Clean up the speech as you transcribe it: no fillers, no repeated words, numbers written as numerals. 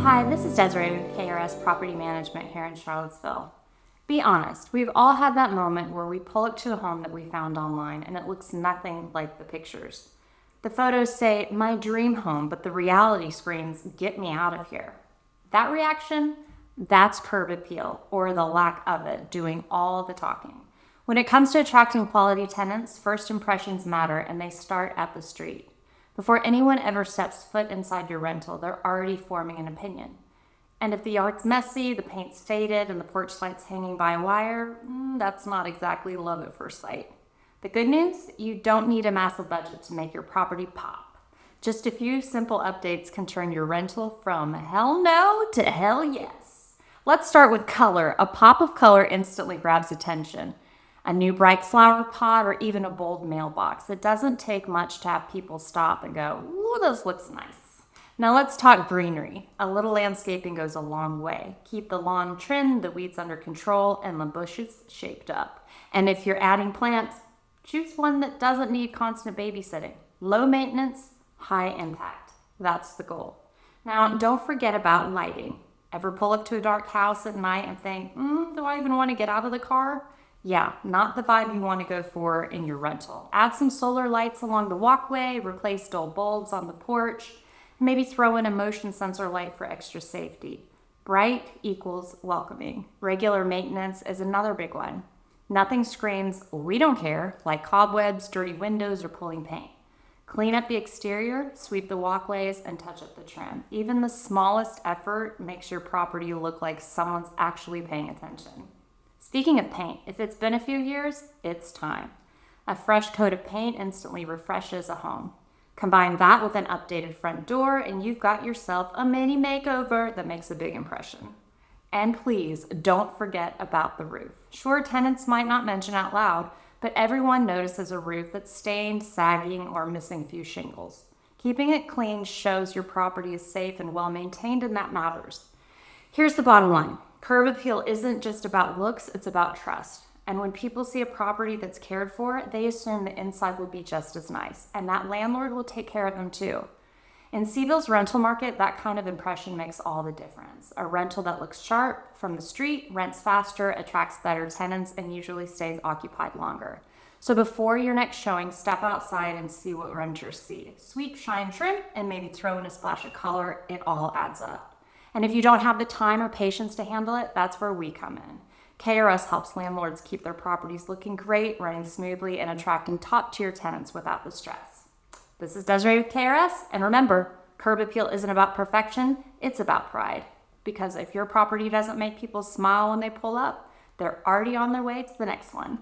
Hi, this is Desiree with KRS Property Management here in Charlottesville. Be honest, we've all had that moment where we pull up to a home that we found online and it looks nothing like the pictures. The photos say, my dream home, but the reality screams, get me out of here. That reaction, that's curb appeal, or the lack of it, doing all the talking. When it comes to attracting quality tenants, first impressions matter and they start at the street. Before anyone ever steps foot inside your rental, they're already forming an opinion. And if the yard's messy, the paint's faded, and the porch light's hanging by a wire, that's not exactly love at first sight. The good news? You don't need a massive budget to make your property pop. Just a few simple updates can turn your rental from hell no to hell yes. Let's start with color. A pop of color instantly grabs attention. A new bright flower pot, or even a bold mailbox. It doesn't take much to have people stop and go, ooh, this looks nice. Now let's talk greenery. A little landscaping goes a long way. Keep the lawn trimmed, the weeds under control, and the bushes shaped up. And if you're adding plants, choose one that doesn't need constant babysitting. Low maintenance, high impact. That's the goal. Now, don't forget about lighting. Ever pull up to a dark house at night and think, do I even want to get out of the car? Yeah, not the vibe you want to go for in your rental. Add some solar lights along the walkway, replace dull bulbs on the porch, maybe throw in a motion sensor light for extra safety. Bright equals welcoming. Regular maintenance is another big one. Nothing screams, we don't care, like cobwebs, dirty windows, or pulling paint. Clean up the exterior, sweep the walkways, and touch up the trim. Even the smallest effort makes your property look like someone's actually paying attention. Speaking of paint, if it's been a few years, it's time. A fresh coat of paint instantly refreshes a home. Combine that with an updated front door and you've got yourself a mini makeover that makes a big impression. And please don't forget about the roof. Sure, tenants might not mention out loud, but everyone notices a roof that's stained, sagging, or missing a few shingles. Keeping it clean shows your property is safe and well maintained, and that matters. Here's the bottom line. Curb appeal isn't just about looks, it's about trust. And when people see a property that's cared for, they assume the inside will be just as nice, and that landlord will take care of them too. In Seville's rental market, that kind of impression makes all the difference. A rental that looks sharp from the street, rents faster, attracts better tenants, and usually stays occupied longer. So before your next showing, step outside and see what renters see. Sweep, shine, trim, and maybe throw in a splash of color. It all adds up. And if you don't have the time or patience to handle it, that's where we come in. KRS helps landlords keep their properties looking great, running smoothly, and attracting top-tier tenants without the stress. This is Desiree with KRS, and remember, curb appeal isn't about perfection, it's about pride. Because if your property doesn't make people smile when they pull up, they're already on their way to the next one.